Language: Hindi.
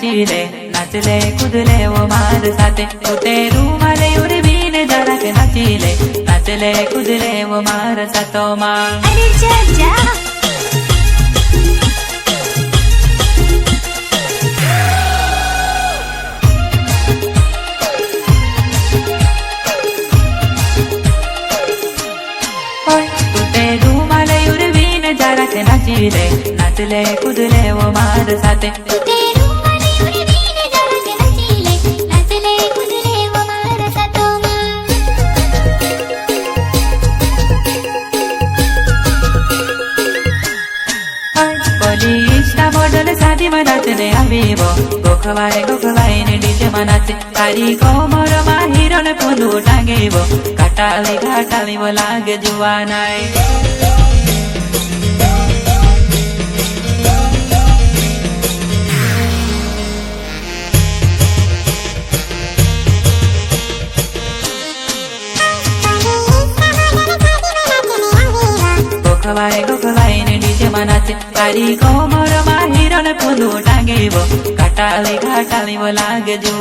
नाचले कूदले वो मार साथे उते रूमाले उड़वीने जराक नाचले कूदले वो मार साथो मां अरे जा जा जराक नाचले कूदले वो मार साथे मॉडल शादी में नाचने आवीबो गोखवाई ने डीजे में नाचे तारी कोमर में हीरो ने फूलू टांगेबो घाटाली वो लागे जुवानाई गोखवाई ने डीजे में नाचे तारी कोमर में हीरो ने फूलू टांगेबो घाटाली वो लागे जुवा